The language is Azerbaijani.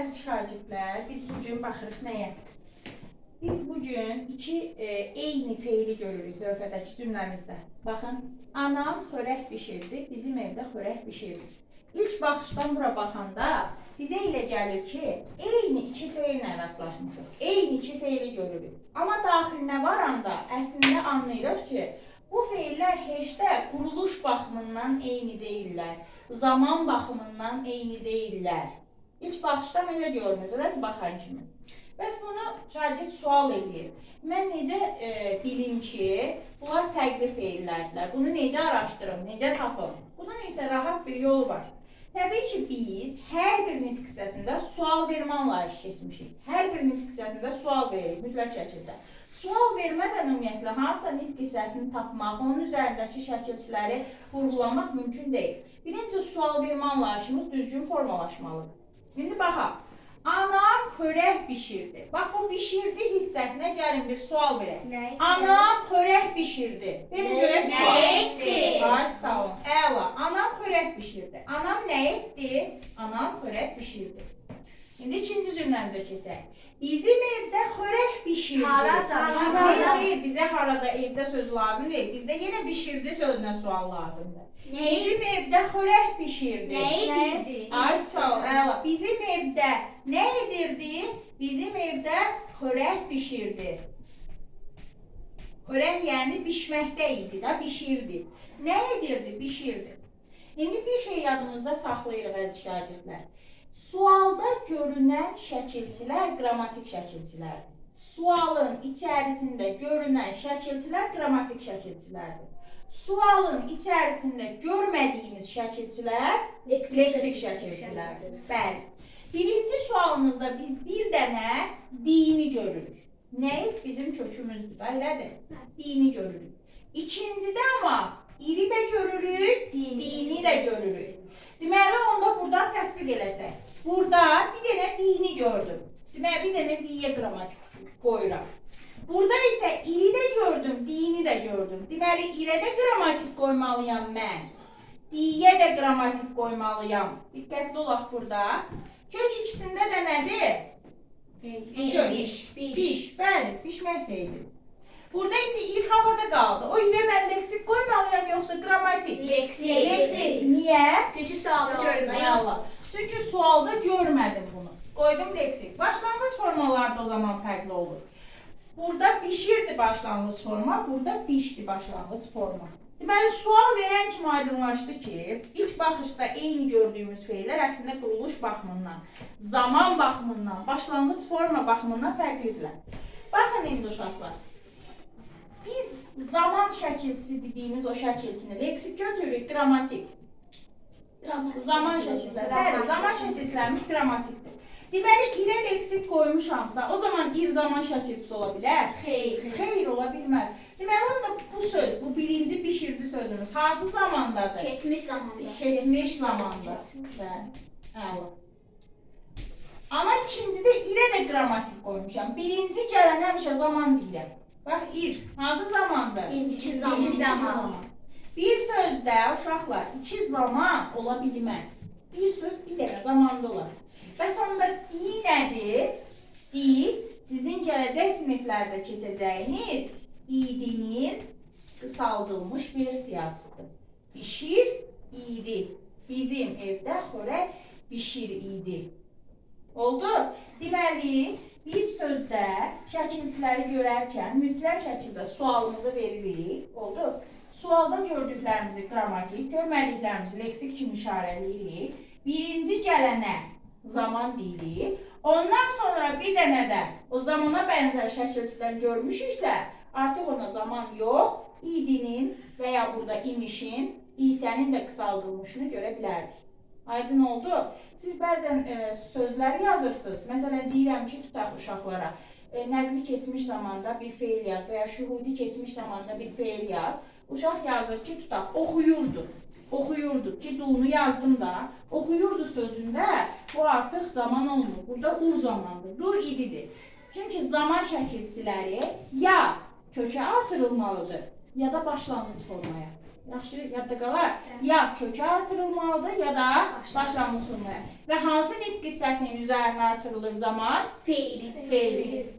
əziz şagirdlər, biz bugün baxırıq nəyə? Biz bugün iki eyni feili görürük lövhədəki cümləmizdə. Baxın, anam xörək bişirdi, bizim evdə xörək bişirdi. İlk baxışdan bura baxanda bizə elə gəlir ki, eyni iki feillə rastlaşmışıq. Eyni iki feili görürük. Amma daxilinə varanda əslində anlayırıq ki, bu feillər heç də quruluş baxımından eyni deyirlər. Zaman baxımından eyni deyirlər. İlk baxışdan elə görünür, elədir baxan kimi. Bəs bunu şagird sual edir. Mən necə bilim ki, bunlar fərqli feillərdirlər. Bunu necə araşdırım, necə tapım? Bunun isə rahat bir yolu var. Təbii ki, biz hər bir nitq hissəsində sual vermə anlayışı keçmişik. Hər bir nitq hissəsində sual veririk, mütləq şəkildə. Sual vermədən ümumiyyətlə hansısa nitq hissəsini tapmaq, onun üzərindəki şəkilçiləri vurğulamaq mümkün deyil. Birinci sual vermə anlayışımız düzgün formalaşmalıdır. İndi baxaq. Anam xörək bişirdi. Bax, bu bişirdi hissəsinə gəlin bir sual verək. Anam xörək bişirdi. Verin görək sual. Nə etdi? Ay, sağ olun. Əla. Anam xörək bişirdi. Anam nə etdi? Anam xörək bişirdi. İndi ikinci cümləmizə keçək. Bizim evdə xörək bişirdi. Harada? Xeyr, bizə harada evdə söz lazım deyil. Bizdə yenə bişirdi sözünə sual lazımdır. Bizim evdə xörək bişirdi. Nə edirdi? Ay, sağ ol, əla. Bizim evdə nə edirdi? Bizim evdə xörək bişirdi. Xörək yəni bişməkdə idi da, bişirdi. Nə edirdi? Bişirdi. İndi bir şey yadımızda saxlayırıq əziz şagirdlər. Sualda görünən şəkilçilər qrammatik şəkilçilərdir. Sualın içərisində görünən şəkilçilər qrammatik şəkilçilərdir. Sualın içərisində görmədiyimiz şəkilçilər leksik şəkilçilərdir. Bəli. Birinci sualımızda biz bir dənə dini görürük. Nə bizim kökümüzdür, belədir. Dini görürük. İkincidə amma iri də görürük, dini də görürük. Deməli, onda buradan tətbiq eləsək. Burada bir dənə dini gördüm. Deməli, bir dənə diyə qrammatik qoyuram. Burada isə iri də gördüm, dini də gördüm. Deməli, irə də qrammatik qoymalıyam mən. Diyə də qrammatik qoymalıyam. Diqqətli olaq burada. Kök ikisində də nədir? Piş. Bəli, pişmək feili. Burada indi ir havada qaldı. O irə mən leksik qoymalıyam, yoxsa qrammatik? Leksik. Niyə? Çünki sualda görməyəm. Çünki sualda görmədim bunu. Qoydum leksik. Başlanğıc formalarda o zaman fərqli olur. Burada pişirdi başlanğıc forma, burada pişdi başlanğıc forma. Deməli, sual verən kimi aydınlaşdı ki, ilk baxışda eyni gördüyümüz feillər əslində quruluş baxımından, zaman baxımından, başlanğıc forma baxımından fərqlidirlər. Baxın indi uşaqlar. Biz zaman şəkilçisi dediyimiz o şəkilçini leksik götürürük, qrammatik. Zaman şəkilləri. Bəli, zaman şəkilçilərimiz qrammatikdir. Deməli, irə leksik qoymuşamsa, o zaman ir zaman şəkilçisi ola bilər? Xeyr, ola bilməz. Deməli, onda bu söz, bu birinci pişirdi sözümüz hansı zamandadır? Keçmiş zamanda. Keçmiş zamanda. Bəli, əla. Amma ikincidə irə də qrammatik qoymuşam. Birinci gələn həmişə zaman deyirəm. Bax, ir. Hansı zamandır? İndiki zaman. Bir sözdə, uşaqlar, iki zaman ola bilməz. Bir söz bir dənə zamanda olar. Bəs onda di nədir? Di, sizin gələcək siniflərdə keçəcəyiniz idinin qısaldılmış versiyasıdır. Bişir idi. Bizim evdə xörək bişir idi. Oldu? Deməli, biz sözdə şəkilçiləri görərkən mütləq şəkildə sualımızı veririk. Oldu? Sualda gördüklərimizi qrammatik, görmədiklərimizi leksik kimi işarələyirik. Birinci gələnə zaman deyirik. Ondan sonra bir dənə də o zamana bənzər şəkilçidən görmüşüksə, artıq ona zaman yox, idinin və ya burada imişin, isənin də qısaldılmışını görə bilərdik. Aydın oldu? Siz bəzən sözləri yazırsınız. Məsələn, deyirəm ki, tutaq uşaqlara, nəqli keçmiş zamanda bir feil yaz və ya şühudi keçmiş zamanda bir feil yaz. Uşaq yazır ki, tutaq, oxuyurdu. Oxuyurdu ki, dunu yazdım da, oxuyurdu sözündə bu artıq zaman olmur. Burada ur zamandır, du ididir. Çünki zaman şəkilçiləri ya kökə artırılmalıdır, ya da başlanğıc formaya. Yaxşı, yadda qalar. Ya kökə artırılmalıdır, ya da başlanğıc formuya. Və hansı nitq hissəsinin üzərinə artırılır zaman? Fiil. Feil.